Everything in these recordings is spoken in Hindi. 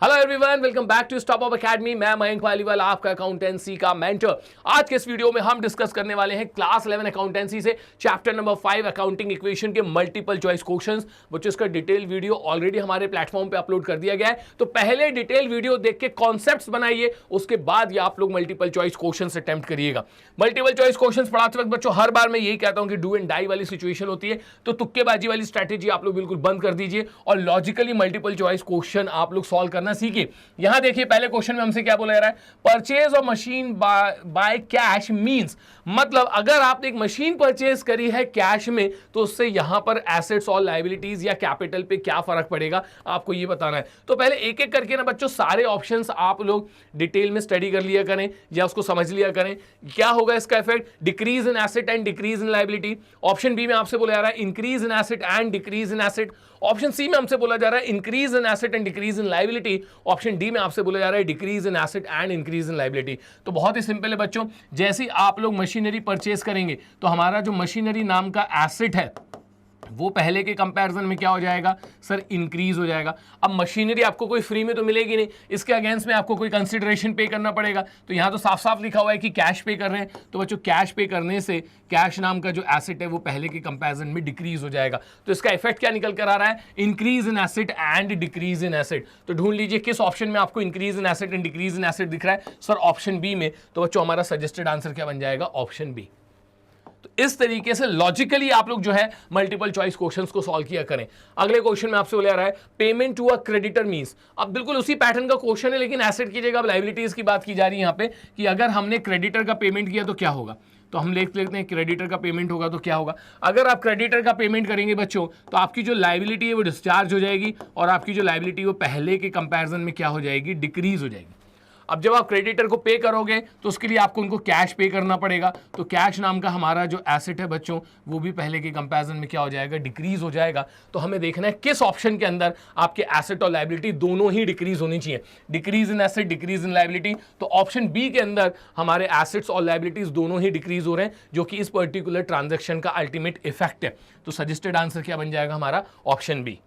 Hello everyone, welcome back to Stop Up Academy. मैं मयंक पालीवाल, आपका अकाउंटेंसी का मेंटर। आज के इस वीडियो में हम डिस्कस करने वाले हैं क्लास 11 अकाउंटेंसी से चैप्टर नंबर 5 अकाउंटिंग इक्वेशन के मल्टीपल चॉइस क्वेश्चंस, बच्चों इसका डिटेल वीडियो ऑलरेडी हमारे प्लेटफॉर्म पे अपलोड कर दिया गया है। तो पहले डिटेल वीडियो देख के कॉन्सेप्ट्स बनाइए, उसके बाद ये आप लोग मल्टीपल चॉइस क्वेश्चन अटेम्प्ट करिएगा। मल्टीपल चॉइस क्वेश्चन पढ़ाते वक्त बच्चों हर बार मैं यही कहता हूं कि डू एंड डाई वाली सिचुएशन होती है, तो तुक्केबाजी वाली स्ट्रैटेजी आप लोग बिल्कुल बंद कर दीजिए और लॉजिकली मल्टीपल चॉइस क्वेश्चन आप लोग सॉल्व करना सीखिए। यहां देखिए, पहले क्वेश्चन में हमसे क्या बोला जा रहा है, purchase of machine by cash means, मतलब अगर आपने एक मशीन परचेज करी है कैश में तो उससे यहां पर एसेट्स और लायबिलिटीज या कैपिटल पे क्या फर्क पड़ेगा, आपको ये बताना है। तो पहले एक एक करके ना बच्चों सारे ऑप्शंस आप लोग डिटेल में स्टडी कर लिया करें या उसको समझ लिया करें। क्या होगा इसका effect, decrease in asset and decrease in liability. Option B में आपसे बोला जा रहा है increase in asset and decrease in asset. Option C में हमसे बोला जा रहा है increase in asset and decrease in liability. Option D में आपसे बोला जा रहा है decrease in asset and increase in liability. तो बहुत ही सिंपल है बच्चों, जैसे ही आप लोग मशीनरी परचेज करेंगे तो हमारा जो मशीनरी नाम का एसेट है वो पहले के कंपैरिजन में क्या हो जाएगा सर, इंक्रीज हो जाएगा। अब मशीनरी आपको कोई फ्री में तो मिलेगी नहीं, इसके अगेंस्ट में आपको कोई कंसिडरेशन पे करना पड़ेगा। तो यहां तो साफ साफ लिखा हुआ है कि कैश पे कर रहे हैं, तो बच्चों कैश पे करने से कैश नाम का जो एसेट है वो पहले के कंपैरिजन में डिक्रीज हो जाएगा। तो इसका इफेक्ट क्या निकल कर आ रहा है, increase in asset and decrease in asset. तो ढूंढ लीजिए किस ऑप्शन में आपको increase in asset and decrease in asset दिख रहा है, सर ऑप्शन बी में। तो बच्चों हमारा सजेस्टेड आंसर क्या बन जाएगा, ऑप्शन बी। तो इस तरीके से लॉजिकली आप लोग जो है मल्टीपल चॉइस क्वेश्चंस को सॉल्व किया करें। अगले क्वेश्चन में आपसे बोला जा रहा है payment to a creditor means. अब बिल्कुल उसी पैटर्न का क्वेश्चन है लेकिन एसेट की जगह अब लायबिलिटीज की बात की जा रही है यहां पे कि अगर हमने क्रेडिटर का पेमेंट किया तो क्या होगा। तो हम लिख लेते हैं क्रेडिटर का पेमेंट होगा तो क्या होगा। अगर आप क्रेडिटर का पेमेंट करेंगे बच्चों तो आपकी जो लायबिलिटी है वो डिस्चार्ज हो जाएगी और आपकी जो लायबिलिटी वो पहले के कंपैरिजन में क्या हो जाएगी, डिक्रीज हो जाएगी। अब जब आप क्रेडिटर को पे करोगे तो उसके लिए आपको उनको कैश पे करना पड़ेगा। तो कैश नाम का हमारा जो एसेट है बच्चों वो भी पहले के कंपैरिजन में क्या हो जाएगा, डिक्रीज हो जाएगा। तो हमें देखना है किस ऑप्शन के अंदर आपके एसेट और लायबिलिटी दोनों ही डिक्रीज होनी चाहिए, decrease in asset decrease in liability. तो ऑप्शन बी के अंदर हमारे एसेट्स और लायबिलिटीज दोनों ही डिक्रीज हो रहे हैं, जो कि इस पर्टिकुलर ट्रांजेक्शन का अल्टीमेट इफेक्ट है। तो सजेस्टेड आंसर क्या बन जाएगा हमारा, option B.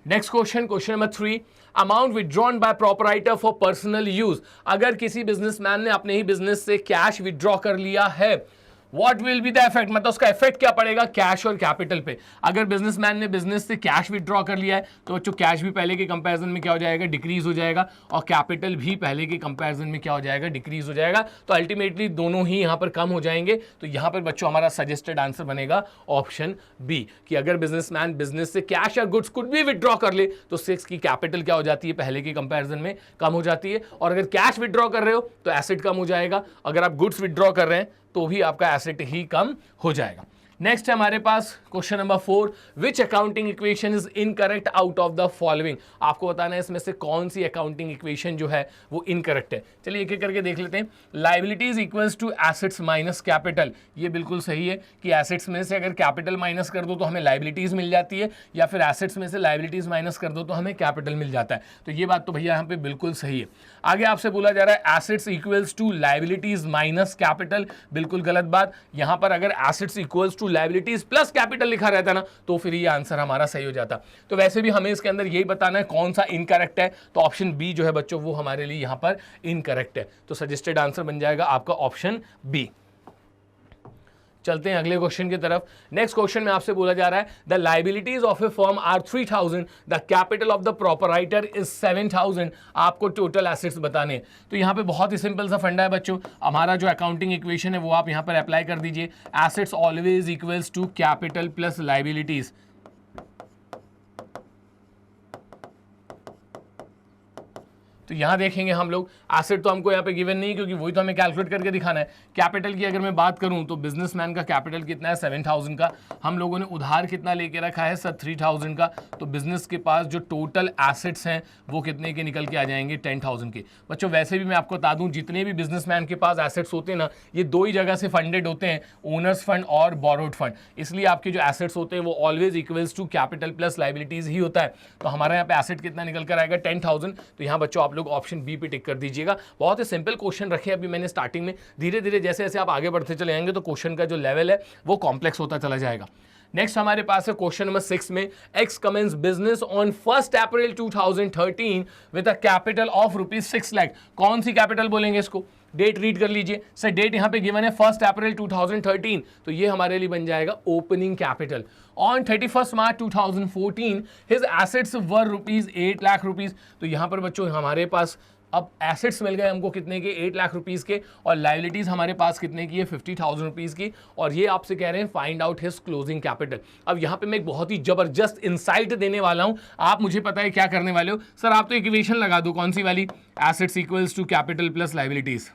Next question, question number 3, amount withdrawn by proprietor for personal use. अगर किसी बिजनेसमैन ने अपने ही बिजनेस से कैश विड्रॉ कर लिया है, What will be the effect, मतलब उसका इफेक्ट क्या पड़ेगा कैश और कैपिटल पे। अगर बिजनेसमैन ने बिजनेस से कैश विड्रॉ कर लिया है तो बच्चों कैश भी पहले के कंपैरिजन में क्या हो जाएगा, डिक्रीज हो जाएगा और कैपिटल भी पहले के कंपैरिजन में क्या हो जाएगा, डिक्रीज हो जाएगा। तो अल्टीमेटली दोनों ही यहाँ पर कम हो जाएंगे। तो यहाँ पर बच्चों हमारा सजेस्टेड आंसर बनेगा ऑप्शन बी कि अगर बिजनेसमैन बिजनेस से कैश या गुड्स कुड भी विड्रॉ कर ले तो 6 की कैपिटल क्या हो जाती है, पहले के कंपैरिजन में कम हो जाती है। और अगर कैश विड्रॉ कर रहे हो तो एसेट कम हो जाएगा, अगर आप गुड्स विड्रॉ कर रहे हैं तो भी आपका एसेट ही कम हो जाएगा। नेक्स्ट है हमारे पास question number 4, which accounting equation is incorrect out of the following. आपको बताना है इसमें से कौन सी अकाउंटिंग इक्वेशन जो है वो इनकरेक्ट है। चलिए एक एक करके देख लेते हैं। Liabilities equals to assets minus capital, ये बिल्कुल सही है कि एसेट्स में से अगर कैपिटल माइनस कर दो तो हमें लायबिलिटीज मिल जाती है, या फिर एसेट्स में से लायबिलिटीज माइनस कर दो तो हमें कैपिटल मिल जाता है। तो ये बात तो भैया यहाँ पे बिल्कुल सही है। आगे आपसे बोला जा रहा है assets equals to liabilities minus capital, बिल्कुल गलत बात। यहाँ पर अगर assets equals liabilities plus capital लिखा रहता ना तो फिर ये आंसर हमारा सही हो जाता। तो वैसे भी हमें इसके अंदर यही बताना है कौन सा इनकरेक्ट है, तो ऑप्शन बी जो है बच्चों वो हमारे लिए यहां पर इनकरेक्ट है। तो सजेस्टेड आंसर बन जाएगा आपका ऑप्शन बी। चलते हैं अगले क्वेश्चन की तरफ। नेक्स्ट क्वेश्चन में आपसे बोला जा रहा है the liabilities of a firm are 3000, the capital of the proprietor is 7000। आपको टोटल एसेट्स बताने। तो यहाँ पे बहुत ही सिंपल सा फंडा है बच्चों, हमारा जो अकाउंटिंग इक्वेशन है वो आप यहाँ पर अप्लाई कर दीजिए। Assets always equals to capital plus liabilities. तो यहां देखेंगे हम लोग एसेट तो हमको यहाँ पे गिवन नहीं क्योंकि वही तो हमें कैलकुलेट करके दिखाना है। कैपिटल की अगर मैं बात करूं तो बिजनेसमैन का कैपिटल कितना है, 7000 का। हम लोगों ने उधार कितना लेके रखा है सर, 3000 का। तो बिजनेस के पास जो टोटल एसेट्स हैं वो कितने के निकल के आ जाएंगे, 10,000 के। बच्चों वैसे भी मैं आपको बता दूं जितने भी बिजनेसमैन के पास एसेट्स होते हैं ना, ये दो ही जगह से फंडेड होते हैं, ओनर्स फंड और बोरोड फंड। इसलिए आपके जो एसेट्स होते हैं वो always equals to capital plus liabilities ही होता है। तो हमारे यहाँ पे एसेट कितना निकल कर आएगा, 10,000। तो यहाँ बच्चों आप लोग ऑप्शन बी पे टिक कर दीजिएगा। बहुत ही सिंपल क्वेश्चन रखे अभी मैंने स्टार्टिंग में, धीरे धीरे जैसे जैसे आप आगे बढ़ते चले जाएंगे तो क्वेश्चन का जो लेवल है वो कॉम्प्लेक्स होता चला जाएगा। नेक्स्ट हमारे पास है क्वेश्चन नंबर 6 में, X commences business on 1 April 2013 with a capital of ₹6 lakh. कौन सी कैपिटल बोलेंगे इसको? डेट रीड कर लीजिए सर, डेट यहां पे गिवन है 1 अप्रैल 2013, तो ये हमारे लिए बन जाएगा opening capital. On 31 March 2014 his assets were ₹8 lakh. तो यहां पर बच्चों हमारे पास अब एसेट्स मिल गए हमको कितने के? 8 लाख रुपीस के, और लाइबिलिटीज हमारे पास कितने की है? 50,000 रुपीज की। और ये आपसे कह रहे हैं find out his closing capital. अब यहाँ पे मैं एक बहुत ही जबरदस्त इंसाइट देने वाला हूं, आप मुझे पता है क्या करने वाले हो सर, आप तो इक्वेशन लगा दो, कौन सी वाली? Assets equals to capital plus liabilities.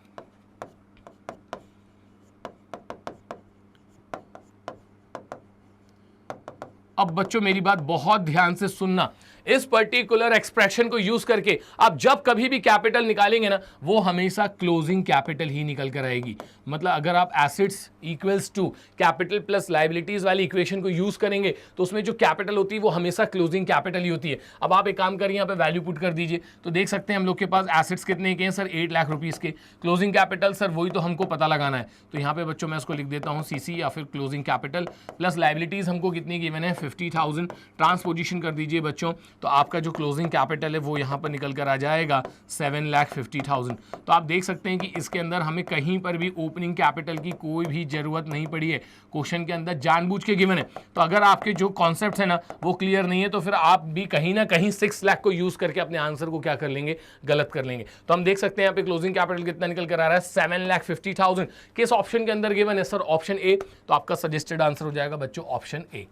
अब बच्चों मेरी बात बहुत ध्यान से सुनना, इस पर्टिकुलर एक्सप्रेशन को यूज करके आप जब कभी भी कैपिटल निकालेंगे ना, वो हमेशा क्लोजिंग कैपिटल ही निकल कर आएगी। मतलब अगर आप assets equals to capital plus liabilities वाली इक्वेशन को यूज करेंगे तो उसमें जो कैपिटल होती है वो हमेशा क्लोजिंग कैपिटल ही होती है। अब आप एक काम करिए, यहाँ पे वैल्यू पुट कर दीजिए, तो देख सकते हैं हम लोग के पास एसेट्स कितने के हैं सर? 8 लाख रुपीज के। क्लोजिंग कैपिटल सर वही तो हमको पता लगाना है, तो यहाँ पे बच्चों मैं इसको लिख देता हूँ सीसी या फिर क्लोजिंग कैपिटल प्लस लाइबिलिटीज हमको कितनी गिवन है? 50,000। ट्रांसपोजिशन कर दीजिए बच्चों, तो आपका जो क्लोजिंग कैपिटल है वो यहाँ पर निकल कर आ जाएगा 7,50,000। तो आप देख सकते हैं कि इसके अंदर हमें कहीं पर भी ओपनिंग कैपिटल की कोई भी जरूरत नहीं पड़ी है, क्वेश्चन के अंदर जानबूझ के गिवन है। तो अगर आपके जो कॉन्सेप्ट है ना वो क्लियर नहीं है तो फिर आप भी कहीं ना कहीं 6 लाख को यूज करके अपने आंसर को क्या कर लेंगे? गलत कर लेंगे। तो हम देख सकते हैं यहाँ पे क्लोजिंग कैपिटल कितना निकल कर आ रहा है? 7,50,000। किस ऑप्शन के अंदर गिवन है सर? Option A. तो आपका सजेस्टेड आंसर हो जाएगा बच्चों ऑप्शन ए।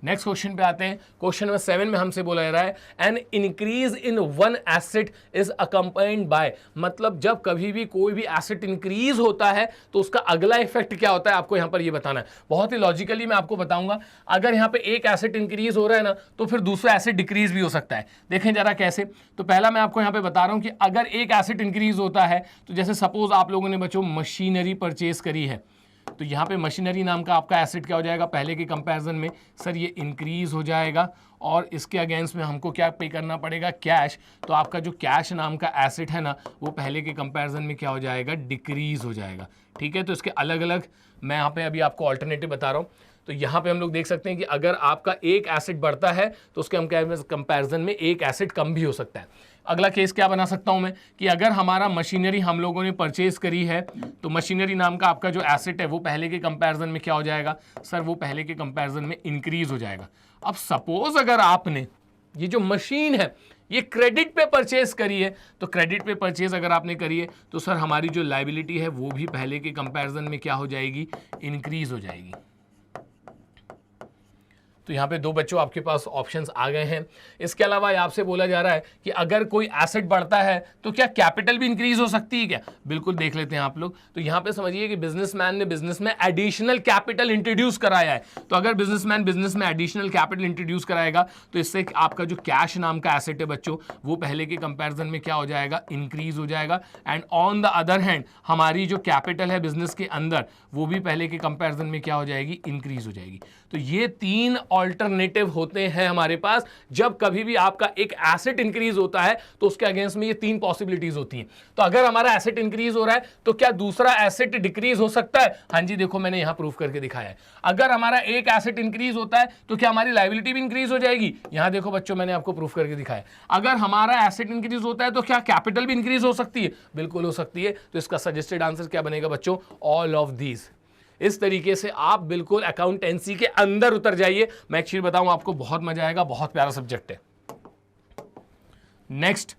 नेक्स्ट क्वेश्चन पे आते हैं। क्वेश्चन नंबर 7 में हमसे बोला जा रहा है an increase in one asset is accompanied by, मतलब जब कभी भी कोई भी एसेट इंक्रीज होता है तो उसका अगला इफेक्ट क्या होता है, आपको यहां पर ये बताना है। बहुत ही लॉजिकली मैं आपको बताऊंगा, अगर यहां पे एक एसेट इंक्रीज हो रहा है ना तो फिर दूसरा एसेट डिक्रीज भी हो सकता है। देखें जरा कैसे। तो पहला मैं आपको यहां पे बता रहा हूं कि अगर एक एसेट इंक्रीज होता है तो जैसे सपोज आप लोगों ने बच्चों मशीनरी परचेज करी है, तो यहाँ पे मशीनरी नाम का आपका एसेट क्या हो जाएगा? पहले के कंपैरिजन में सर ये इंक्रीज हो जाएगा, और इसके अगेंस्ट में हमको क्या पे करना पड़ेगा? कैश। तो आपका जो कैश नाम का एसेट है ना वो पहले के कंपैरिजन में क्या हो जाएगा? डिक्रीज हो जाएगा। ठीक है, तो इसके अलग अलग मैं यहाँ पे अभी आपको ऑल्टरनेटिव बता रहा हूँ। तो यहाँ पे हम लोग देख सकते हैं कि अगर आपका एक एसेट बढ़ता है तो उसके हम कंपैरिजन में एक एसेट कम भी हो सकता है। अगला केस क्या बना सकता हूं मैं कि अगर हमारा मशीनरी हम लोगों ने परचेज करी है तो मशीनरी नाम का आपका जो एसेट है वो पहले के कंपैरिजन में क्या हो जाएगा सर? वो पहले के कंपैरिजन में इंक्रीज हो जाएगा। अब सपोज अगर आपने ये जो मशीन है ये क्रेडिट पे परचेज करी है, तो क्रेडिट पे परचेज अगर आपने करी है तो सर हमारी जो लायबिलिटी है वो भी पहले के कंपैरिजन में क्या हो जाएगी? इंक्रीज हो जाएगी। तो यहाँ पे दो बच्चों आपके पास ऑप्शंस आ गए हैं। इसके अलावा आपसे बोला जा रहा है कि अगर कोई एसेट बढ़ता है तो क्या कैपिटल भी इंक्रीज हो सकती है क्या? बिल्कुल देख लेते हैं आप लोग। तो यहाँ पे समझिए कि बिजनेसमैन ने बिजनेस में एडिशनल कैपिटल इंट्रोड्यूस कराया है। तो अगर बिजनेसमैन बिजनेस में एडिशनल कैपिटल इंट्रोड्यूस कराएगा तो इससे आपका जो कैश नाम का एसेट है बच्चों वो पहले के कंपेरिजन में क्या हो जाएगा? इंक्रीज हो जाएगा। And on the other hand हमारी जो कैपिटल है बिजनेस के अंदर वो भी पहले के कंपेरिजन में क्या हो जाएगी? इंक्रीज हो जाएगी। तो ये तीन ऑल्टरनेटिव होते हैं हमारे पास। जब कभी भी आपका एक एसेट इंक्रीज होता है तो उसके अगेंस्ट में ये तीन पॉसिबिलिटीज होती हैं। तो अगर हमारा एसेट इंक्रीज हो रहा है तो क्या दूसरा एसेट डिक्रीज हो सकता है? हाँ जी, देखो मैंने यहां प्रूफ करके दिखाया है। अगर हमारा एक एसेट इंक्रीज होता है तो क्या हमारी लायबिलिटी भी इंक्रीज हो जाएगी? यहां देखो बच्चों मैंने आपको प्रूफ करके दिखाया। अगर हमारा एसेट इंक्रीज होता है तो क्या कैपिटल भी इंक्रीज हो सकती है? बिल्कुल हो सकती है। तो इसका सजेस्टेड आंसर क्या बनेगा बच्चों? All of these. इस तरीके से आप बिल्कुल अकाउंटेंसी के अंदर उतर जाइए। मैं एक चीज बताऊं आपको, बहुत मजा आएगा, बहुत प्यारा सब्जेक्ट है। नेक्स्ट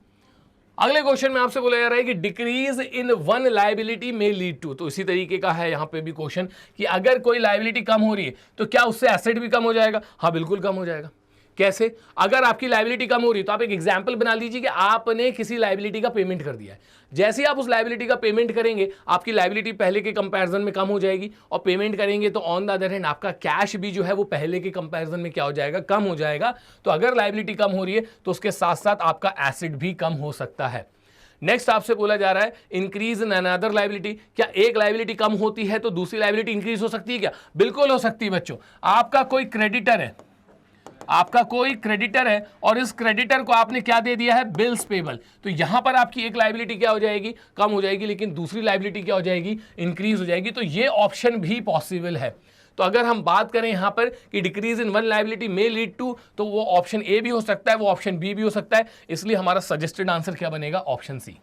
अगले क्वेश्चन में आपसे बोला जा रहा है कि डिक्रीज इन वन लायबिलिटी में लीड टू। तो इसी तरीके का है यहां पे भी क्वेश्चन कि अगर कोई लायबिलिटी कम हो रही है तो क्या उससे एसेट भी कम हो जाएगा? हाँ बिल्कुल कम हो जाएगा। कैसे? अगर आपकी लायबिलिटी कम हो रही है तो आप एक एग्जांपल बना लीजिए कि आपने किसी लायबिलिटी का पेमेंट कर दिया है। जैसे ही आप उस लायबिलिटी का पेमेंट करेंगे आपकी लायबिलिटी पहले के कंपैरिजन में कम हो जाएगी, और पेमेंट करेंगे तो ऑन द अदर हैंड आपका कैश भी जो है वो पहले के कंपैरिजन में क्या हो जाएगा? कम हो जाएगा। तो अगर लायबिलिटी कम हो रही है तो उसके साथ साथ आपका एसेट भी कम हो सकता है। नेक्स्ट आपसे बोला जा रहा है इंक्रीज इन अनदर लायबिलिटी। क्या एक लायबिलिटी कम होती है तो दूसरी लायबिलिटी इंक्रीज हो सकती है क्या? बिल्कुल हो सकती है बच्चों। आपका कोई क्रेडिटर है, आपका कोई क्रेडिटर है और इस क्रेडिटर को आपने क्या दे दिया है, बिल्स पेबल, तो यहां पर आपकी एक लायबिलिटी क्या हो जाएगी, कम हो जाएगी, लेकिन दूसरी लायबिलिटी क्या हो जाएगी, इंक्रीज हो जाएगी। तो ये ऑप्शन भी पॉसिबल है। तो अगर हम बात करें यहां पर कि decrease in one liability may lead to, तो वो ऑप्शन ए भी हो सकता है, वो ऑप्शन बी भी हो सकता है, इसलिए हमारा सजेस्टेड आंसर क्या बनेगा, option C.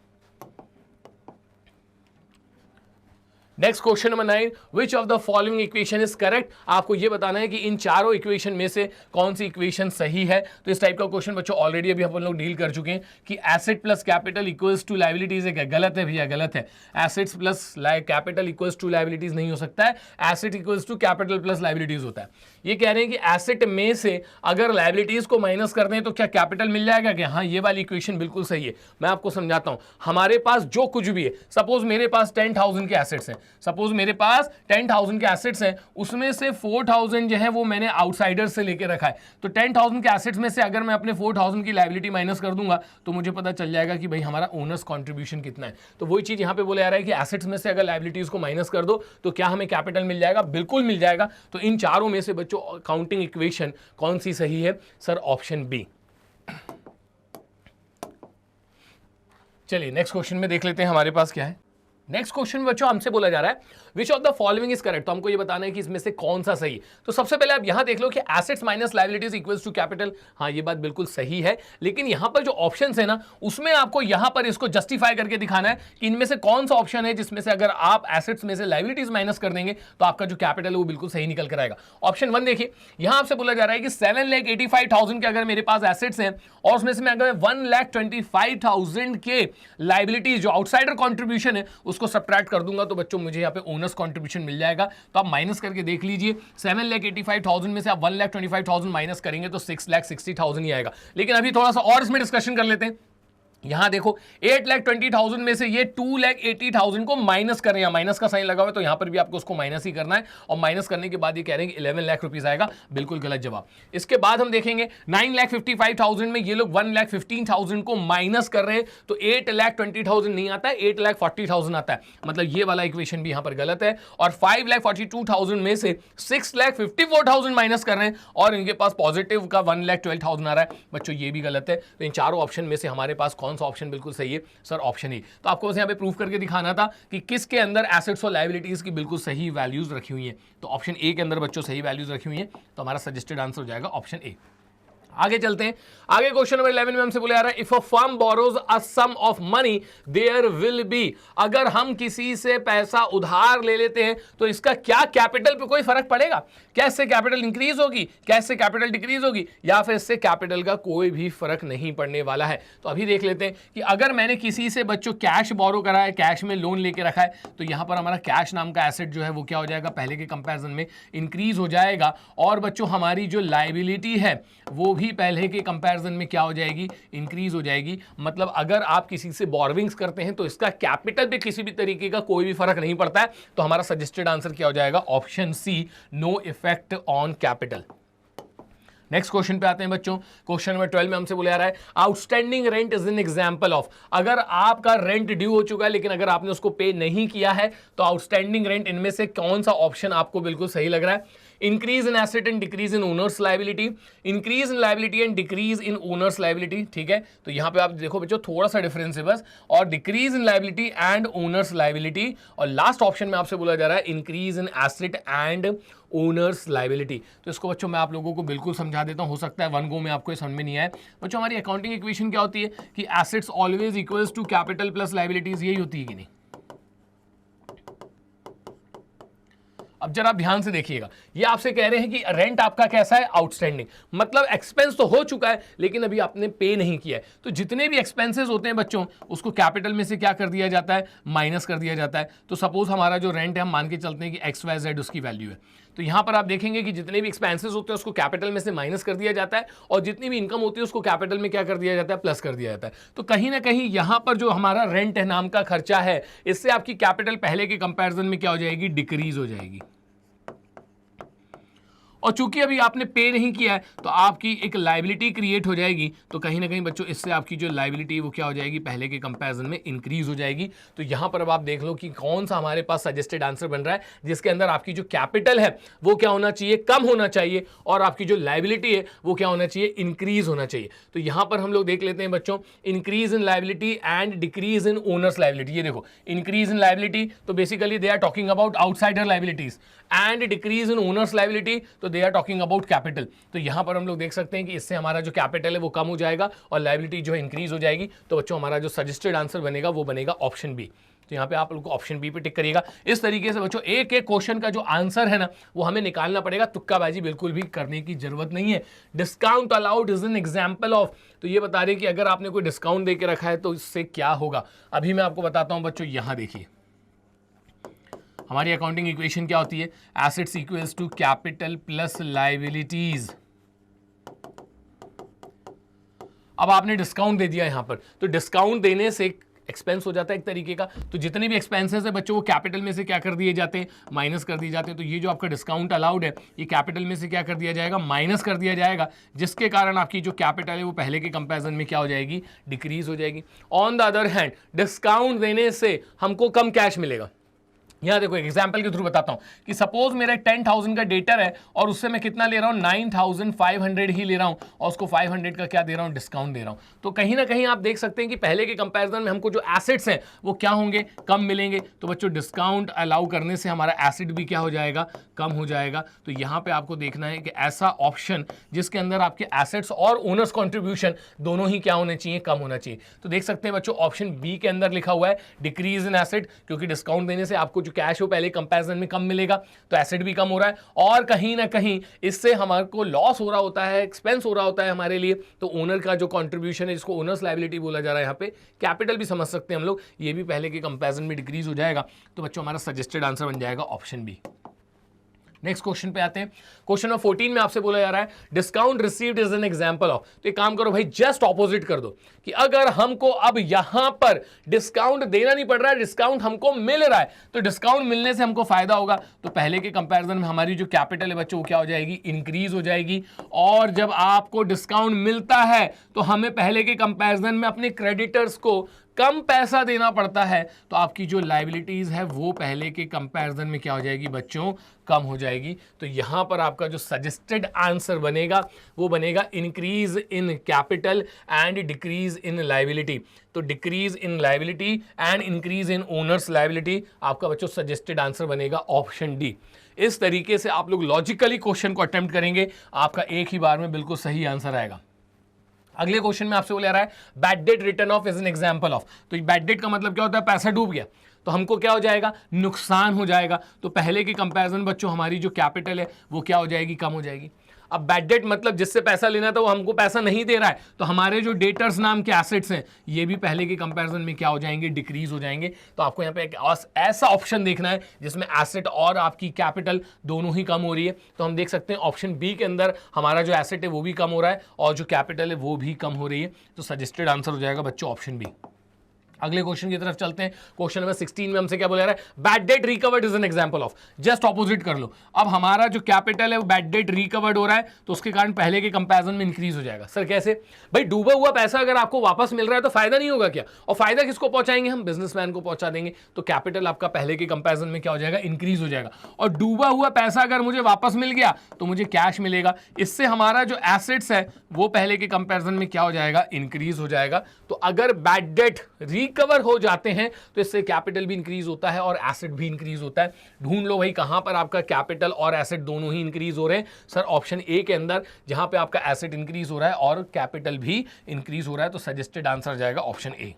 Next question number 9, which of the following equation is correct. आपको यह बताना है कि इन चारों इक्वेशन में से कौन सी इक्वेशन सही है। तो इस टाइप का क्वेश्चन बच्चों ऑलरेडी अभी अपन लोग डील कर चुके हैं कि asset plus capital equals to liabilities है क्या, गलत है भैया, गलत है। Assets plus capital equals to liabilities नहीं हो सकता है, asset equals to capital plus liabilities होता है। ये कह रहे हैं कि एसेट में से अगर लायबिलिटीज को माइनस कर दें तो क्या कैपिटल मिल जाएगा क्या, हाँ ये वाली इक्वेशन बिल्कुल सही है। मैं आपको समझाता हूं, हमारे पास जो कुछ भी है, सपोज मेरे पास 10,000 के एसेट्स हैं, सपोज मेरे पास 10,000 के एसेट्स हैं, उसमें से 4,000 जो है वो मैंने आउटसाइडर से लेके रखा है। तो 10,000 के एसेट्स में से अगर मैं अपने 4,000 की लायबिलिटी माइनस कर दूंगा तो मुझे पता चल जाएगा कि भाई हमारा ओनर्स कंट्रीब्यूशन कितना है। तो वही चीज यहां पे बोला जा रहा है कि एसेट्स में से अगर लायबिलिटीज को माइनस कर दो तो क्या हमें कैपिटल मिल जाएगा, बिल्कुल मिल जाएगा। तो इन चारों में से बच्चों काउंटिंग इक्वेशन कौन सी सही है, सर ऑप्शन बी। चलिए नेक्स्ट क्वेश्चन में देख लेते हैं हमारे पास क्या है। नेक्स्ट क्वेश्चन बच्चों हमसे बोला जा रहा है विच of the following is correct. तो हमको ये बताना है कि इसमें से कौन सा सही है। तो सबसे पहले आप यहां देख लो कि assets minus liabilities equals to capital, हाँ ये बात बिल्कुल सही है। लेकिन यहां पर जो ऑप्शंस है ना, उसमें आपको यहां पर इसको जस्टिफाई करके दिखाना है कि इनमें से कौन सा ऑप्शन है जिसमें से अगर आप एसेट्स में से लायबिलिटीज माइनस कर देंगे तो आपका जो कैपिटल है वो बिल्कुल सही निकल कर आएगा। ऑप्शन 1 देखिए, यहां आपसे बोला जा रहा है कि 7,85,000 के अगर मेरे पास एसेट्स हैं और उसमें से मैं अगर 1,25,000 के लायबिलिटीज जो आउटसाइडर कॉन्ट्रीब्यूशन है उसको सब्ट्रैक्ट कर दूंगा तो बच्चों मुझे यहाँ पे ओनर्स कॉन्ट्रीब्यूशन मिल जाएगा। तो आप माइनस करके देख लीजिए, 7,85,000 में से आप 1,25,000 माइनस करेंगे तो 6,60,000 ही आएगा। लेकिन अभी थोड़ा सा और इसमें डिस्कशन कर लेते हैं। यहां देखो 8,20,000 में से ये 2,80,000 को माइनस करें, या माइनस का साइन लगा हुआ है तो यहां पर भी आपको उसको माइनस ही करना है। और माइनस करने के बाद ये कह रहे हैं कि 11 लाख रुपीस आएगा, बिल्कुल गलत जवाब। इसके बाद हम देखेंगे 9,55,000 में ये लोग 1,15,000 को माइनस कर रहे हैं तो 8,20,000 नहीं आता है, 8,40,000 आता है, मतलब ये वाला इक्वेशन भी यहां पर गलत है। और 5,42,000 में से 6,54,000 माइनस कर रहे हैं और इनके पास पॉजिटिव का 1,12,000 आ रहा है, बच्चों ये भी गलत है। तो इन चारों ऑप्शन में से हमारे पास कौन सा ऑप्शन बिल्कुल सही है, सर ऑप्शन ए। तो आपको बस यहां पे प्रूफ करके दिखाना था कि किसके अंदर एसेट्स और लायबिलिटीज की बिल्कुल सही वैल्यूज रखी हुई हैं। तो ऑप्शन ए के अंदर बच्चों सही वैल्यूज रखी हुई हैं, तो हमारा सजेस्टेड आंसर हो जाएगा ऑप्शन ए। आगे चलते हैं। आगे क्वेश्चन नंबर 11 में हमसे बोला जा रहा है if a firm borrows a sum of money there will be, अगर हम किसी से पैसा उधार ले लेते हैं तो इसका क्या कैपिटल पे कोई फर्क पड़ेगा, क्या इससे कैपिटल इंक्रीज होगी, क्या इससे कैपिटल डिक्रीज होगी, या फिर इससे कैपिटल का कोई भी फर्क नहीं पड़ने वाला है। तो अभी देख लेते हैं कि अगर मैंने किसी से बच्चों कैश बोरो करा है, कैश में लोन लेके रखा है, तो यहां पर हमारा कैश नाम का एसेट जो है वो क्या हो जाएगा, पहले के कंपैरिजन में इंक्रीज हो जाएगा। और बच्चों हमारी जो लायबिलिटी है वो भी पहले के कंपैरिजन में क्या हो जाएगी, इंक्रीज हो जाएगी। मतलब अगर आप किसी से बोरविंग्स करते हैं तो इसका कैपिटल पे किसी भी तरीके का कोई भी फर्क नहीं पड़ता है। तो हमारा सजेस्टेड आंसर क्या हो जाएगा, option C, no effect on capital. Next question पे आते हैं बच्चों। क्वेश्चन नंबर 12 में हमसे बोला जा रहा है outstanding rent is an example of, अगर आपका रेंट ड्यू हो चुका है लेकिन अगर आपने उसको पे नहीं किया है तो आउटस्टैंडिंग रेंट इनमें से कौन सा ऑप्शन आपको बिल्कुल सही लग रहा है। Increase in asset and decrease in owners liability, increase in liability and decrease in owners liability, ठीक है। तो यहां पे आप देखो बच्चों थोड़ा सा डिफरेंस है बस, और decrease in liability and owners liability, और लास्ट ऑप्शन में आपसे बोला जा रहा है increase in asset and owners liability. तो इसको बच्चों मैं आप लोगों को बिल्कुल समझा देता हूं, हो सकता है वन गो में आपको समझ में नहीं आए। बच्चों हमारी अकाउंटिंग इक्वेशन क्या होती है कि assets always equals to capital plus liabilities, यही होती है कि नहीं। अब जरा ध्यान से देखिएगा, ये आपसे कह रहे हैं कि रेंट आपका कैसा है, आउटस्टैंडिंग, मतलब एक्सपेंस तो हो चुका है लेकिन अभी आपने पे नहीं किया है। तो जितने भी एक्सपेंसेस होते हैं बच्चों उसको कैपिटल में से क्या कर दिया जाता है, माइनस कर दिया जाता है। तो सपोज हमारा जो रेंट है हम मान के चलते हैं कि XYZ उसकी वैल्यू है, तो यहां पर आप देखेंगे कि जितने भी एक्सपेंसेस होते हैं उसको कैपिटल में से माइनस कर दिया जाता है और जितनी भी इनकम होती है उसको कैपिटल में क्या कर दिया जाता है, प्लस कर दिया जाता है। तो कहीं ना कहीं यहां पर जो हमारा रेंट है नाम का खर्चा है, इससे आपकी कैपिटल पहले के कंपैरिजन में क्या हो जाएगी, डिक्रीज हो जाएगी। और चूंकि अभी आपने पे नहीं किया है तो आपकी एक लाइबिलिटी क्रिएट हो जाएगी, तो कहीं ना कहीं बच्चों इससे आपकी जो लाइबिलिटी है वो क्या हो जाएगी, पहले के कंपैरिजन में इंक्रीज हो जाएगी। तो यहां पर अब आप देख लो कि कौन सा हमारे पास सजेस्टेड आंसर बन रहा है जिसके अंदर आपकी जो कैपिटल है वो क्या होना चाहिए, कम होना चाहिए, और आपकी जो लाइबिलिटी है वो क्या होना चाहिए, इंक्रीज होना चाहिए। तो यहां पर हम लोग देख लेते हैं बच्चों, increase in liability and decrease in owners liability. ये देखो, इंक्रीज इन लाइबिलिटी तो basically they are talking about outsider liabilities, and decrease in owners liability तो they are talking about capital. तो यहां पर हम लोग देख सकते हैं कि इससे हमारा जो कैपिटल है वो कम हो जाएगा और लाइबिलिटी जो है इंक्रीज हो जाएगी। तो बच्चों हमारा जो सजेस्टेड आंसर बनेगा वो बनेगा ऑप्शन बी। तो यहाँ पे आप लोग को ऑप्शन बी पे टिक करिएगा। इस तरीके से बच्चों एक एक क्वेश्चन का जो आंसर है ना वो हमें निकालना पड़ेगा, तुक्काबाजी बिल्कुल भी करने की जरूरत नहीं है। Discount allowed is an example of, तो ये बता रहे हैं कि अगर आपने कोई डिस्काउंट दे के रखा है तो इससे क्या होगा। अभी मैं आपको बताता हूं बच्चों, यहां देखिए हमारी अकाउंटिंग इक्वेशन क्या होती है, assets equals to capital plus liabilities. अब आपने डिस्काउंट दे दिया यहां पर, तो डिस्काउंट देने से एक्सपेंस हो जाता है एक तरीके का, तो जितने भी एक्सपेंसेस है बच्चों वो कैपिटल में से क्या कर दिए जाते हैं, माइनस कर दिए जाते हैं। तो ये जो आपका डिस्काउंट अलाउड है ये कैपिटल में से क्या कर दिया जाएगा, माइनस कर दिया जाएगा, जिसके कारण आपकी जो कैपिटल है वो पहले के कंपैरिजन में क्या हो जाएगी, डिक्रीज हो जाएगी। On the other hand discount देने से हमको कम कैश मिलेगा। यहां देखो एक एग्जांपल के थ्रू बताता हूं कि सपोज मेरा 10,000 का डेटर है और उससे मैं कितना ले रहा हूं, 9,500 ही ले रहा हूं और उसको 500 का क्या दे रहा हूं, डिस्काउंट दे रहा हूं। तो कहीं ना कहीं आप देख सकते हैं कि पहले के कंपैरिजन में हमको जो एसेट्स हैं वो क्या होंगे, कम मिलेंगे। तो बच्चों डिस्काउंट अलाउ करने से हमारा एसेट भी क्या हो जाएगा, कम हो जाएगा। तो यहां पे आपको देखना है कि ऐसा ऑप्शन जिसके अंदर आपके एसेट्स और ओनर्स कॉन्ट्रीब्यूशन दोनों ही क्या होने चाहिए, कम होना चाहिए। तो देख सकते हैं बच्चों ऑप्शन बी के अंदर लिखा हुआ है डिक्रीज इन एसेट, क्योंकि डिस्काउंट देने से आपको कैश हो पहले कंपैरिजन में कम मिलेगा, तो एसेट भी कम हो रहा है और कहीं ना कहीं इससे हमारे को लॉस हो रहा होता है, एक्सपेंस हो रहा होता है हमारे लिए। तो ओनर का जो कंट्रीब्यूशन है जिसको ओनर्स लायबिलिटी बोला जा रहा है, यहाँ पे कैपिटल भी समझ सकते हैं हम लोग, ये भी पहले के कंपैरिजन में डिक्रीज हो जाएगा। तो बच्चों हमारा सजेस्टेड आंसर बन जाएगा ऑप्शन बी। नेक्स्ट क्वेश्चन पे आते हैं। क्वेश्चन नंबर 14 में आपसे बोला जा रहा है discount received is an example of. तो एक काम करो भाई, जस्ट ऑपोजिट कर दो कि अगर हमको अब यहां पर डिस्काउंट देना नहीं पड़ रहा है, डिस्काउंट हमको मिल रहा है, तो डिस्काउंट मिलने से हमको फायदा होगा। तो पहले के कंपैरिजन में हमारी जो कैपिटल है बच्चों वो क्या हो जाएगी, इंक्रीज हो जाएगी। और जब आपको डिस्काउंट मिलता है तो हमें पहले के कंपैरिजन में अपने क्रेडिटर्स को कम पैसा देना पड़ता है, तो आपकी जो लायबिलिटीज है वो पहले के कंपैरिजन में क्या हो जाएगी बच्चों, कम हो जाएगी। तो यहां पर आपका जो सजेस्टेड आंसर बनेगा वो बनेगा increase in capital and decrease in liability. तो decrease in liability and increase in owners liability आपका बच्चों सजेस्टेड आंसर बनेगा ऑप्शन डी। इस तरीके से आप लोग लॉजिकली क्वेश्चन को अटेम्प्ट करेंगे, आपका एक ही बार में बिल्कुल सही आंसर आएगा। अगले क्वेश्चन में आपसे बोला रहा है bad debt return of is an example of. तो बैड डेट का मतलब क्या होता है, पैसा डूब गया तो हमको क्या हो जाएगा, नुकसान हो जाएगा। तो पहले के कंपैरिजन बच्चों हमारी जो कैपिटल है वो क्या हो जाएगी, कम हो जाएगी। अब बैड डेट मतलब जिससे पैसा लेना था वो हमको पैसा नहीं दे रहा है, तो हमारे जो डेटर्स नाम के एसेट्स हैं ये भी पहले के कंपैरिजन में क्या हो जाएंगे, डिक्रीज हो जाएंगे। तो आपको यहाँ पे एक ऐसा ऑप्शन देखना है जिसमें एसेट और आपकी कैपिटल दोनों ही कम हो रही है। तो हम देख सकते हैं ऑप्शन बी के अंदर हमारा जो एसेट है वो भी कम हो रहा है और जो कैपिटल है वो भी कम हो रही है। तो सजेस्टेड आंसर हो जाएगा बच्चों ऑप्शन बी। अगले क्वेश्चन की तरफ चलते हैं। क्वेश्चन नंबर 16 में हमसे क्या बोला रहा है, bad debt recovered is an example of. Just opposite कर लो, अब हमारा जो कैपिटल है वो बैड डेट रिकवर्ड हो रहा है तो उसके कारण पहले के कंपैरिजन में इंक्रीज हो जाएगा। सर कैसे भाई, डूबा हुआ पैसा अगर आपको वापस मिल रहा है तो फायदा नहीं होगा क्या, और फायदा किसको पहुंचाएंगे, हम बिजनेसमैन को पहुंचा देंगे। तो कैपिटल आपका पहले के कंपैरिजन में क्या हो जाएगा, इंक्रीज हो जाएगा। और डूबा हुआ पैसा अगर मुझे वापस मिल गया तो मुझे कैश मिलेगा, इससे हमारा जो एसेट्स है वो पहले के कंपैरिजन में क्या हो जाएगा, इंक्रीज हो जाएगा। तो अगर बैड डेट रिकवर हो जाते हैं तो इससे कैपिटल भी इंक्रीज होता है और एसेट भी इंक्रीज होता है। ढूंढ लो भाई कहां पर आपका कैपिटल और एसेट दोनों ही इंक्रीज हो रहे हैं। सर ऑप्शन ए के अंदर जहां पे आपका एसेट इंक्रीज हो रहा है और कैपिटल भी इंक्रीज हो रहा है। तो सजेस्टेड आंसर जाएगा ऑप्शन ए।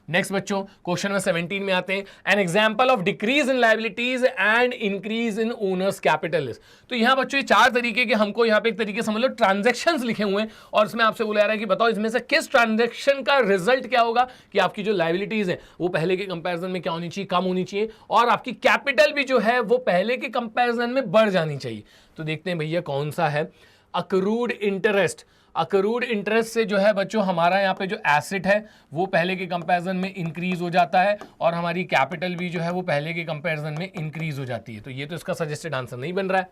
नेक्स्ट बच्चों क्वेश्चन नंबर 17 में आते हैं। An example of decrease in liabilities and increase in owners capital. तो यहां बच्चों ये चार तरीके के हमको यहां पे एक तरीके समझ लो ट्रांजैक्शंस लिखे हुए हैं और इसमें आपसे बोला जा रहा है कि बताओ इसमें से किस ट्रांजैक्शन का रिजल्ट क्या होगा कि आपकी जो लायबिलिटीज है वो पहले के कंपैरिजन में क्या होनी चाहिए, कम होनी चाहिए, और आपकी कैपिटल भी जो है वो पहले के कंपैरिजन में बढ़ जानी चाहिए। तो देखते हैं भैया कौन सा है। Accrued interest. अक्रूड इंटरेस्ट से जो है बच्चों हमारा यहाँ पे जो एसेट है वो पहले के कंपैरिजन में इंक्रीज हो जाता है और हमारी कैपिटल भी जो है वो पहले के कंपैरिजन में इंक्रीज हो जाती है। तो ये तो इसका सजेस्टेड आंसर नहीं बन रहा है।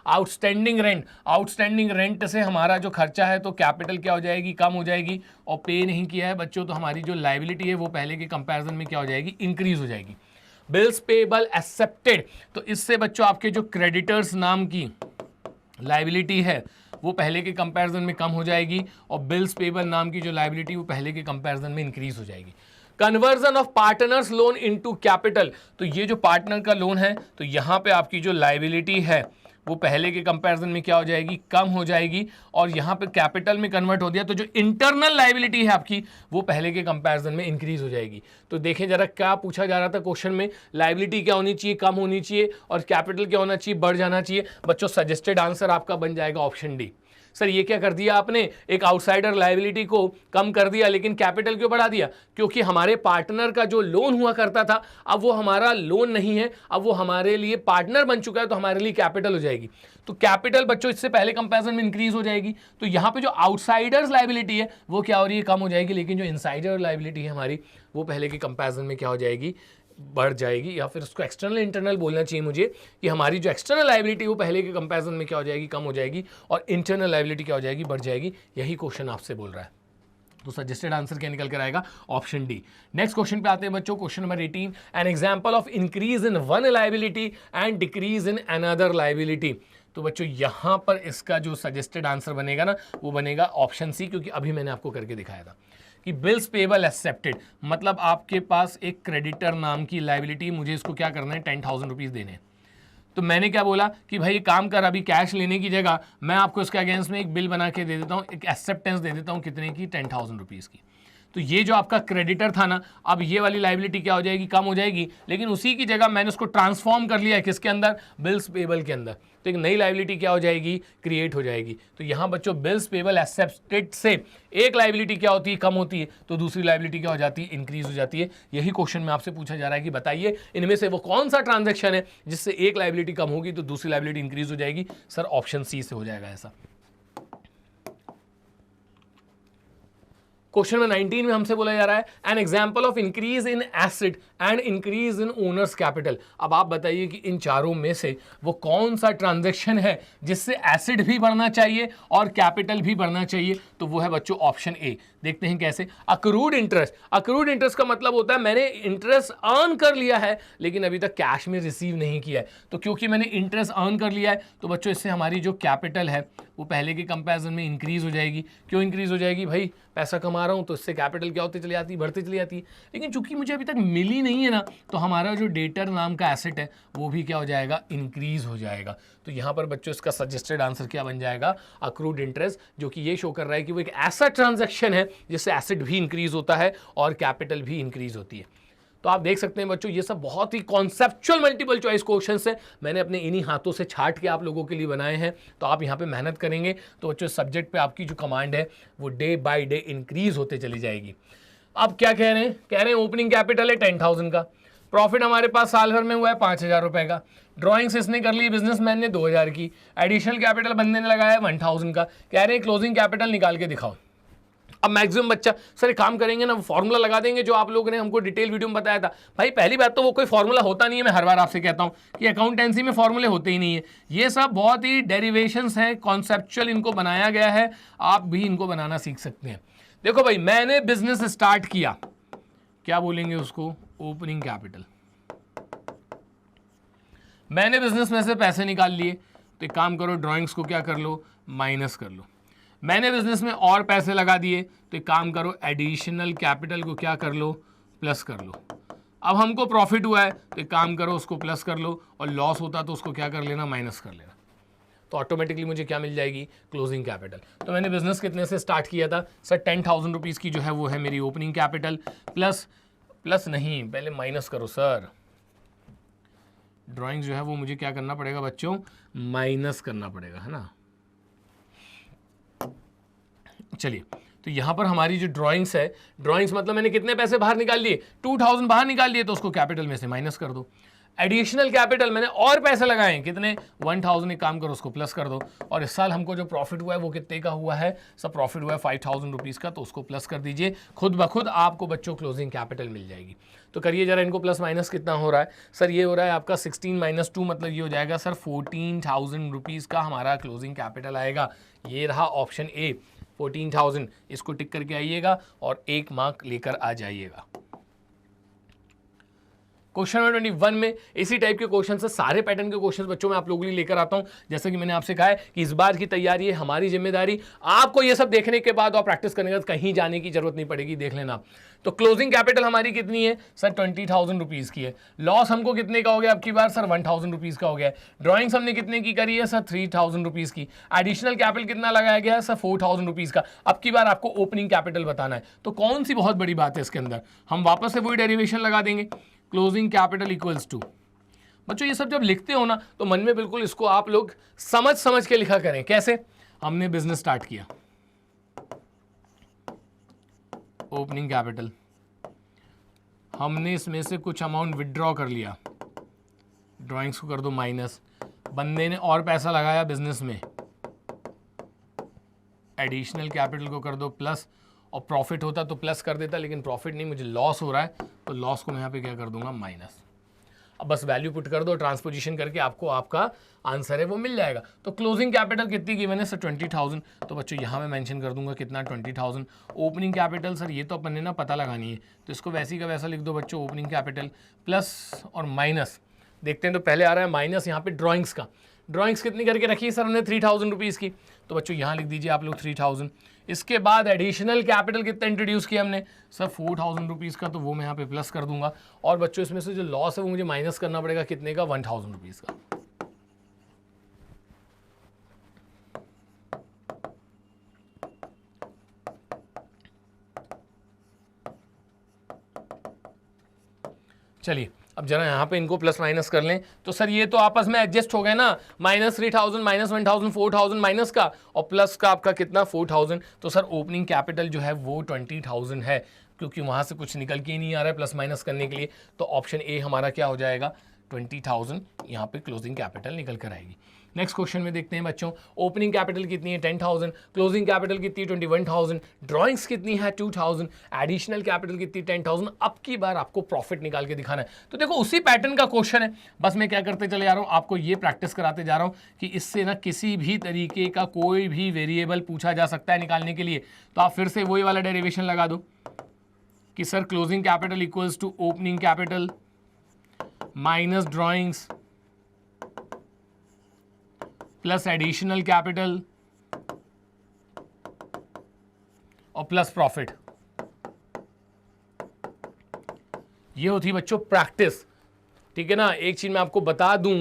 आउटस्टैंडिंग रेंट से हमारा जो खर्चा है तो कैपिटल क्या हो जाएगी, कम हो जाएगी, और पे नहीं किया है बच्चों तो हमारी जो लायबिलिटी है वो पहले के कंपैरिजन में क्या हो जाएगी, इंक्रीज हो जाएगी। बिल्स पेबल एक्सेप्टेड, तो इससे बच्चों आपके जो क्रेडिटर्स नाम की लायबिलिटी है वो पहले के कंपैरिजन में कम हो जाएगी, और बिल्स पेबल नाम की जो लायबिलिटी वो पहले के कंपैरिजन में इंक्रीज हो जाएगी। Conversion of partners loan into capital, तो ये जो पार्टनर का लोन है तो यहां पे आपकी जो लायबिलिटी है वो पहले के कंपैरिजन में क्या हो जाएगी, कम हो जाएगी, और यहां पे कैपिटल में कन्वर्ट हो दिया तो जो इंटरनल लायबिलिटी है आपकी वो पहले के कंपैरिजन में इंक्रीज हो जाएगी। तो देखें जरा क्या पूछा जा रहा था क्वेश्चन में, लायबिलिटी क्या होनी चाहिए, कम होनी चाहिए, और कैपिटल क्या होना चाहिए, बढ़ जाना चाहिए। बच्चों सजेस्टेड आंसर आपका बन जाएगा ऑप्शन डी। सर ये क्या कर दिया आपने, एक आउटसाइडर लायबिलिटी को कम कर दिया लेकिन कैपिटल क्यों बढ़ा दिया, क्योंकि हमारे पार्टनर का जो लोन हुआ करता था अब वो हमारा लोन नहीं है, अब वो हमारे लिए पार्टनर बन चुका है तो हमारे लिए कैपिटल हो जाएगी। तो कैपिटल बच्चों इससे पहले कंपैरिजन में इंक्रीज हो जाएगी, तो यहां पे जो आउटसाइडर्स लायबिलिटी है वो क्या हो रही है, कम हो जाएगी, लेकिन जो इनसाइडर लायबिलिटी है हमारी वो पहले के कंपैरिजन में क्या हो जाएगी, बढ़ जाएगी, या फिर उसको एक्सटर्नल इंटरनल बोलना चाहिए मुझे, कि हमारी जो एक्सटर्नल लायबिलिटी वो पहले के कंपैरिजन में क्या हो जाएगी, कम हो जाएगी, और इंटरनल लायबिलिटी क्या हो जाएगी, बढ़ जाएगी। यही क्वेश्चन आपसे बोल रहा है। तो सजेस्टेड आंसर क्या निकल कर आएगा, ऑप्शन डी। नेक्स्ट क्वेश्चन पे आते हैं बच्चों, question number 18, an example of increase in one liability and decrease in another liability. तो बच्चों यहां पर इसका जो सजेस्टेड आंसर बनेगा ना वो बनेगा ऑप्शन सी, क्योंकि अभी मैंने आपको करके दिखाया था कि बिल्स पेबल एक्सेप्टेड, मतलब आपके पास एक क्रेडिटर नाम की लायबिलिटी, मुझे इसको क्या करना है, 10,000 रुपीज़ देने हैं। तो मैंने क्या बोला कि भाई काम कर, अभी कैश लेने की जगह मैं आपको इसके अगेंस्ट में एक बिल बना के दे देता हूँ, एक एक्सेप्टेंस दे देता हूँ, कितने की, 10,000 रुपीज़ की। तो ये जो आपका क्रेडिटर था ना, अब ये वाली लायबिलिटी क्या हो जाएगी, कम हो जाएगी, लेकिन उसी की जगह मैंने उसको ट्रांसफॉर्म कर लिया है किसके अंदर, बिल्स पेबल के अंदर, तो एक नई लायबिलिटी क्या हो जाएगी, क्रिएट हो जाएगी। तो यहाँ बच्चों बिल्स पेबल एक्सेप्टेड से एक लायबिलिटी क्या होती है, कम होती है, तो दूसरी लायबिलिटी क्या हो जाती है, इंक्रीज हो जाती है। यही क्वेश्चन में आपसे पूछा जा रहा है कि बताइए इनमें से वो कौन सा ट्रांजेक्शन है जिससे एक लायबिलिटी कम होगी तो दूसरी लायबिलिटी इंक्रीज हो जाएगी। सर ऑप्शन सी से हो जाएगा ऐसा। क्वेश्चन नंबर 19 में हमसे बोला जा रहा है an example of increase in asset and increase in owners capital. अब आप बताइए कि इन चारों में से वो कौन सा ट्रांजैक्शन है जिससे एसेट भी बढ़ना चाहिए और कैपिटल भी बढ़ना चाहिए, तो वो है बच्चों ऑप्शन ए। देखते हैं कैसे, अक्रूड इंटरेस्ट। अक्रूड इंटरेस्ट का मतलब होता है मैंने इंटरेस्ट अर्न कर लिया है लेकिन अभी तक कैश में रिसीव नहीं किया है, तो क्योंकि मैंने इंटरेस्ट अर्न कर लिया है तो बच्चों इससे हमारी जो कैपिटल है वो पहले के कंपैरिजन में इंक्रीज हो जाएगी। क्यों इंक्रीज हो जाएगी भाई, पैसा कमा रहा हूं तो इससे कैपिटल क्या होती चली जाती है, बढ़ती चली जाती है, लेकिन चूंकि मुझे अभी तक मिली नहीं है ना तो हमारा जो डेटर नाम का एसेट है वो भी क्या हो जाएगा, इंक्रीज हो जाएगा। तो यहाँ पर बच्चों इसका सजेस्टेड आंसर क्या बन जाएगा, अक्रूड इंटरेस्ट, जो कि ये शो कर रहा है कि वो एक ऐसा ट्रांजैक्शन है जिससे एसेट भी इंक्रीज होता है और कैपिटल भी इंक्रीज होती है। तो आप देख सकते हैं बच्चों ये सब बहुत ही कॉन्सेप्चुअल मल्टीपल चॉइस क्वेश्चंस हैं, मैंने अपने इन्हीं हाथों से छाट के आप लोगों के लिए बनाए हैं। तो आप यहाँ पे मेहनत करेंगे तो बच्चों सब्जेक्ट पे आपकी जो कमांड है वो डे बाय डे इंक्रीज होते चली जाएगी। अब क्या कह रहे हैं ओपनिंग कैपिटल है 10,000 का, प्रॉफिट हमारे पास साल भर में हुआ है 5,000 रुपए का, ड्राइंग्स इसने कर ली बिजनेसमैन ने 2,000 की, एडिशनल कैपिटल बंदे ने लगाया 1,000 का, कह रहे हैं क्लोजिंग कैपिटल निकाल के दिखाओ। अब मैक्सिमम बच्चा सर एक काम करेंगे ना, वो फॉर्मूला लगा देंगे जो आप लोगों ने हमको डिटेल वीडियो में बताया था। भाई पहली बात तो वो कोई फॉर्मूला होता नहीं है, मैं हर बार आपसे कहता हूँ कि अकाउंटेंसी में फॉर्मूले होते ही नहीं है, ये सब बहुत ही डेरिवेशंस हैं, कॉन्सेप्चुअल इनको बनाया गया है, आप भी इनको बनाना सीख सकते हैं। देखो भाई मैंने बिजनेस स्टार्ट किया, क्या बोलेंगे उसको, ओपनिंग कैपिटल। मैंने बिजनेस में से पैसे निकाल लिए तो एक काम करो ड्राइंग्स को क्या कर लो, माइनस कर लो। मैंने बिजनेस में और पैसे लगा दिए तो एक काम करो एडिशनल कैपिटल को क्या कर लो, प्लस कर लो। अब हमको प्रॉफिट हुआ है तो एक काम करो उसको प्लस कर लो, और लॉस होता तो उसको क्या कर लेना, माइनस कर लेना। तो ऑटोमेटिकली मुझे क्या मिल जाएगी, क्लोजिंग कैपिटल। तो मैंने बिजनेस कितने से स्टार्ट किया था सर, 10,000 रुपीज़ की जो है वो है मेरी ओपनिंग कैपिटल, प्लस नहीं पहले माइनस करो सर, ड्राइंग जो है वो मुझे क्या करना पड़ेगा बच्चों, माइनस करना पड़ेगा, है ना। चलिए तो यहां पर हमारी जो ड्राइंग्स है, ड्राइंग्स मतलब मैंने कितने पैसे बाहर निकाल लिए, 2,000 बाहर निकाल लिए तो उसको कैपिटल में से माइनस कर दो। एडिशनल कैपिटल मैंने और पैसे लगाए हैं, कितने 1000, एक काम करो उसको प्लस कर दो, और इस साल हमको जो प्रॉफिट हुआ है वो कितने का हुआ है, सब प्रॉफिट हुआ है 5000 रुपीज़ का, तो उसको प्लस कर दीजिए, खुद ब खुद आपको बच्चों क्लोजिंग कैपिटल मिल जाएगी। तो करिए जरा इनको, प्लस माइनस कितना हो रहा है सर, ये हो रहा है आपका 16 - 2, मतलब ये हो जाएगा सर 14,000 रुपीज़ का हमारा क्लोजिंग कैपिटल आएगा। ये रहा ऑप्शन ए 14,000, इसको टिक करके आइएगा और 1 मार्क लेकर आ जाइएगा। क्वेश्चन नंबर 21 में इसी टाइप के क्वेश्चन से सारे पैटर्न के क्वेश्चन बच्चों में आप लोगों के लिए लेकर आता हूं। जैसे कि मैंने आपसे कहा है कि इस बार की तैयारी है हमारी जिम्मेदारी, आपको ये सब देखने के बाद और प्रैक्टिस करने के बाद कहीं जाने की जरूरत नहीं पड़ेगी, देख लेना। तो क्लोजिंग कैपिटल हमारी कितनी है सर, 20,000 रुपीज़ की है। लॉस हमको कितने का हो गया अब की बार सर, 1,000 रुपीज़ का हो गया है। ड्राइंग्स हमने कितने की करी है सर, 3,000 रुपीज़ की। एडिशनल कैपिटल कितना लगाया गया है सर, 4,000 रुपीज़ का। अब की बार आपको ओपनिंग कैपिटल बताना है, तो कौन सी बहुत बड़ी बात है इसके अंदर, हम वापस से वही डेरिवेशन लगा देंगे, क्लोजिंग कैपिटल इक्वल्स टू। बच्चों ये सब जब लिखते हो ना तो मन में बिल्कुल इसको आप लोग समझ समझ के लिखा करें। कैसे, हमने बिजनेस स्टार्ट किया, ओपनिंग कैपिटल, हमने इसमें से कुछ अमाउंट विड्रॉ कर लिया, ड्राइंग्स को कर दो माइनस, बंदे ने और पैसा लगाया बिजनेस में, एडिशनल कैपिटल को कर दो प्लस, और प्रॉफिट होता तो प्लस कर देता, लेकिन प्रॉफिट नहीं, मुझे लॉस हो रहा है तो लॉस को मैं यहाँ पे क्या कर दूंगा, माइनस। अब बस वैल्यू पुट कर दो, ट्रांसपोजिशन करके आपको आपका आंसर है वो मिल जाएगा। तो क्लोजिंग कैपिटल कितनी गिवन है सर, 20,000, तो बच्चों यहाँ मैं मेंशन कर दूंगा कितना, 20,000। ओपनिंग कैपिटल सर ये तो अपन ने ना पता लगानी है, तो इसको वैसे का वैसा लिख दो बच्चों, ओपनिंग कैपिटल प्लस और माइनस, देखते हैं तो पहले आ रहा है माइनस यहाँ पे ड्राइंग्स का। ड्राइंग्स कितनी करके रखी है सर हमने, 3,000 रुपीज़ की, तो बच्चों यहाँ लिख दीजिए आप लोग 3,000। इसके बाद एडिशनल कैपिटल कितना इंट्रोड्यूस किया हमने सर, 4,000 रुपीज़ का, तो वो मैं यहाँ पे प्लस कर दूंगा, और बच्चों इसमें से जो लॉस है वो मुझे माइनस करना पड़ेगा, कितने का, 1,000 रुपीज़ का। चलिए अब जरा यहाँ पे इनको प्लस माइनस कर लें, तो सर ये तो आपस में एडजस्ट हो गए ना, -3,000 -1,000 4,000 माइनस का, और प्लस का आपका कितना 4,000, तो सर ओपनिंग कैपिटल जो है वो 20,000 है, क्योंकि वहाँ से कुछ निकल के ही नहीं आ रहा है प्लस माइनस करने के लिए, तो ऑप्शन ए हमारा क्या हो जाएगा, 20,000 यहाँ पे क्लोजिंग कैपिटल निकल कर आएगी। नेक्स्ट क्वेश्चन में देखते हैं बच्चों, ओपनिंग कैपिटल कितनी है 10,000, क्लोजिंग कैपिटल कितनी है 21,000, ड्राइंग्स कितनी है 2,000, एडिशनल कैपिटल कितनी 10,000। अब की बार आपको प्रॉफिट निकाल के दिखाना है, तो देखो उसी पैटर्न का क्वेश्चन है, बस मैं क्या करते चले जा रहा हूँ, आपको ये प्रैक्टिस कराते जा रहा हूँ कि इससे ना किसी भी तरीके का कोई भी वेरिएबल पूछा जा सकता है निकालने के लिए। तो आप फिर से वही वाला डेरिवेशन लगा दो कि sir closing capital equals to opening capital minus drawings plus additional capital और प्लस प्रॉफिट। ये होती बच्चों प्रैक्टिस, ठीक है ना। एक चीज मैं आपको बता दूं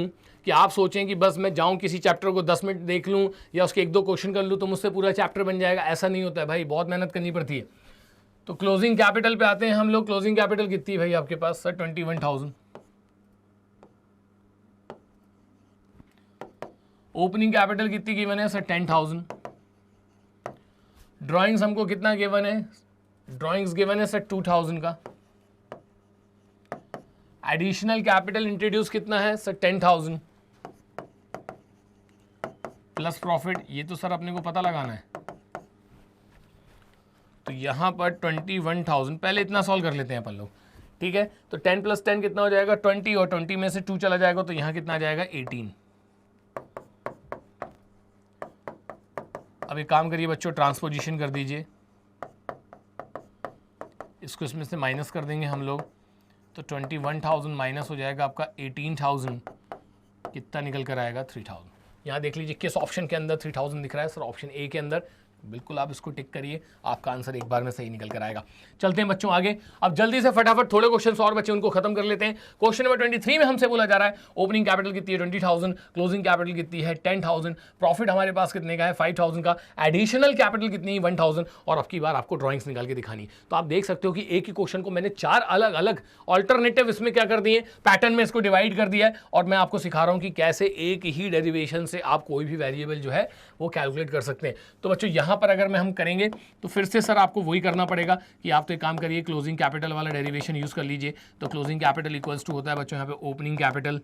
कि आप सोचें कि बस मैं जाऊं किसी चैप्टर को 10 मिनट देख लूं या उसके 1-2 क्वेश्चन कर लूं तो मुझसे पूरा चैप्टर बन जाएगा, ऐसा नहीं होता है भाई, बहुत मेहनत करनी पड़ती है। तो क्लोजिंग कैपिटल पे आते हैं हम लोग। क्लोजिंग कैपिटल कितनी है भाई आपके पास सर, 21,000। ओपनिंग कैपिटल कितनी गिवन है सर, 10,000। ड्राइंग्स हमको कितना गिवन है, ड्राइंग्स गिवन है सर 2,000 का। एडिशनल कैपिटल इंट्रोड्यूस कितना है सर, 10,000 प्लस प्रॉफिट, ये तो सर अपने को पता लगाना है। तो यहां पर 21,000, पहले इतना सॉल्व कर लेते हैं अपन लोग, ठीक है। तो 10 + 10 कितना हो जाएगा 20, और 20 में से 2 चला जाएगा तो यहां कितना आ जाएगा 18। अब एक काम करिए बच्चों, ट्रांसपोजिशन कर दीजिए, इसको इसमें से माइनस कर देंगे हम लोग, तो 21,000 माइनस हो जाएगा आपका 18,000, कितना निकल कर आएगा 3,000। यहाँ देख लीजिए किस ऑप्शन के अंदर 3,000 दिख रहा है सर, ऑप्शन ए के अंदर। बिल्कुल आप इसको टिक करिए, आपका आंसर एक बार में सही निकल कर आएगा। चलते हैं बच्चों आगे, अब जल्दी से फटाफट थोड़े क्वेश्चन और बच्चे उनको खत्म कर लेते हैं। क्वेश्चन नंबर 23 में हमसे बोला जा रहा है ओपनिंग कैपिटल कितनी है 20,000, क्लोजिंग कैपिटल कितनी है 10,000, प्रॉफिट हमारे पास कितने का है 5,000 का, एडिशनल कैपिटल कितनी है 1,000, और अब की बार आपको ड्राइंग्स निकाल के दिखानी है। तो आप देख सकते हो कि एक ही क्वेश्चन को मैंने 4 अलग अलग ऑल्टरनेटिव इसमें क्या कर दिए, पैटर्न में इसको डिवाइड कर दिया है, और मैं आपको सिखा रहा हूं कि कैसे एक ही डेरिवेशन से आप कोई भी वेरिएबल जो है वो कैलकुलेट कर सकते हैं। तो बच्चों यहां यहाँ पर अगर हम करेंगे तो फिर से सर आपको वही करना पड़ेगा कि आप तो एक काम करिए, क्लोजिंग कैपिटल वाला डेरिवेशन यूज कर लीजिए। तो क्लोजिंग कैपिटल इक्वल्स टू होता है बच्चों यहाँ पे ओपनिंग कैपिटल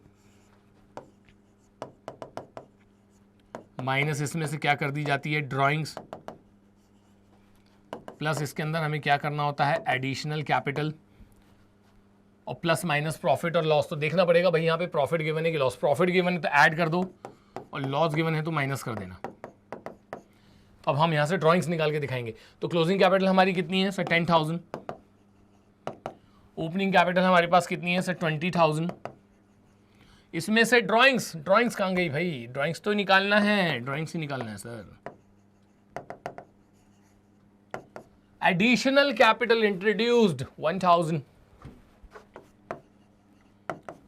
माइनस इसमें से क्या कर दी जाती है ड्राइंग्स, प्लस इसके अंदर हमें क्या करना होता है एडिशनल कैपिटल, और प्लस माइनस प्रॉफिट और लॉस। तो देखना पड़ेगा भाई यहाँ पे प्रॉफिट गिवन है कि लॉस, प्रॉफिट गिवन है तो ऐड कर दो और लॉस गिवन है तो माइनस कर देना। अब हम यहाँ से ड्राइंग्स निकाल के दिखाएंगे। तो क्लोजिंग कैपिटल हमारी कितनी है सर 10,000, ओपनिंग कैपिटल हमारे पास कितनी है सर 20,000, इसमें से ड्राइंग्स कहाँ गई भाई, ड्राइंग्स तो निकालना है, ड्राइंग्स ही निकालना है सर। एडिशनल कैपिटल इंट्रोड्यूस्ड 1,000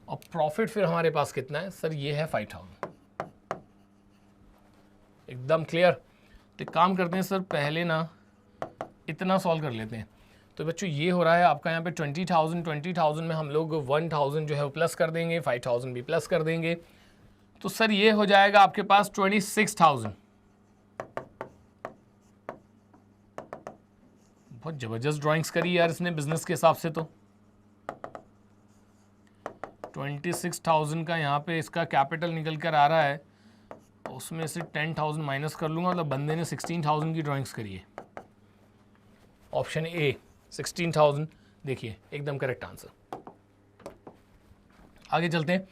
और प्रॉफिट फिर हमारे पास कितना है सर, ये है 5,000। एकदम क्लियर। तो एक काम करते हैं सर, पहले ना इतना सॉल्व कर लेते हैं। तो बच्चों ये हो रहा है आपका यहाँ पे 20,000 में हम लोग 1,000 जो है वो प्लस कर देंगे, 5,000 भी प्लस कर देंगे। तो सर ये हो जाएगा आपके पास 26,000। बहुत जबरदस्त ड्राइंग्स करी यार इसने बिजनेस के हिसाब से। तो 26,000 का यहाँ पे इसका कैपिटल निकल कर आ रहा है, उसमें से 10,000 माइनस कर लूंगा, मतलब बंदे ने 16,000 की ड्राइंग्स करी है। ऑप्शन ए 16,000, देखिए एकदम करेक्ट आंसर। आगे चलते हैं।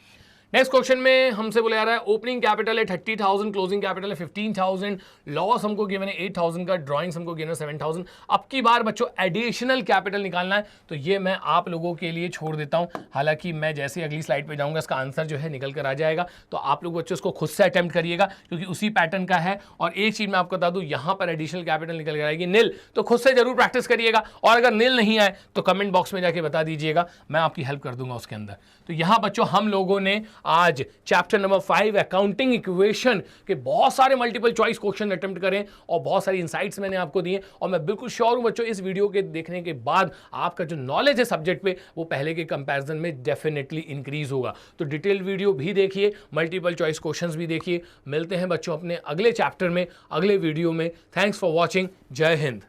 नेक्स्ट क्वेश्चन में हमसे बोला जा रहा है ओपनिंग कैपिटल है 30,000, क्लोजिंग कैपिटल है 15,000, लॉस हमको गिवन है 8,000 का, ड्राइंग्स हमको गिवन है 7,000। अब की बार बच्चों एडिशनल कैपिटल निकालना है, तो ये मैं आप लोगों के लिए छोड़ देता हूं। हालांकि मैं जैसे अगली स्लाइड पे जाऊंगा इसका आंसर जो है निकल कर आ जाएगा, तो आप लोग बच्चों इसको खुद से अटेम्प्ट करिएगा क्योंकि उसी पैटर्न का है। और एक चीज मैं आपको बता दूं, यहां पर एडिशनल कैपिटल निकल कर आएगी नील, तो खुद से जरूर प्रैक्टिस करिएगा। और अगर नील नहीं आए तो कमेंट बॉक्स में जाके बता दीजिएगा, मैं आपकी हेल्प कर दूंगा उसके अंदर। तो यहां बच्चों हम लोगों ने आज चैप्टर नंबर 5 अकाउंटिंग इक्वेशन के बहुत सारे मल्टीपल चॉइस क्वेश्चन अटेम्प्ट करें और बहुत सारी इंसाइट्स मैंने आपको दिए। और मैं बिल्कुल श्योर हूं बच्चों इस वीडियो के देखने के बाद आपका जो नॉलेज है सब्जेक्ट पे वो पहले के कंपैरिजन में डेफिनेटली इंक्रीज होगा। तो डिटेल वीडियो भी देखिए, मल्टीपल चॉइस क्वेश्चंस भी देखिए। मिलते हैं बच्चों अपने अगले चैप्टर में, अगले वीडियो में। Thanks for watching. जय हिंद।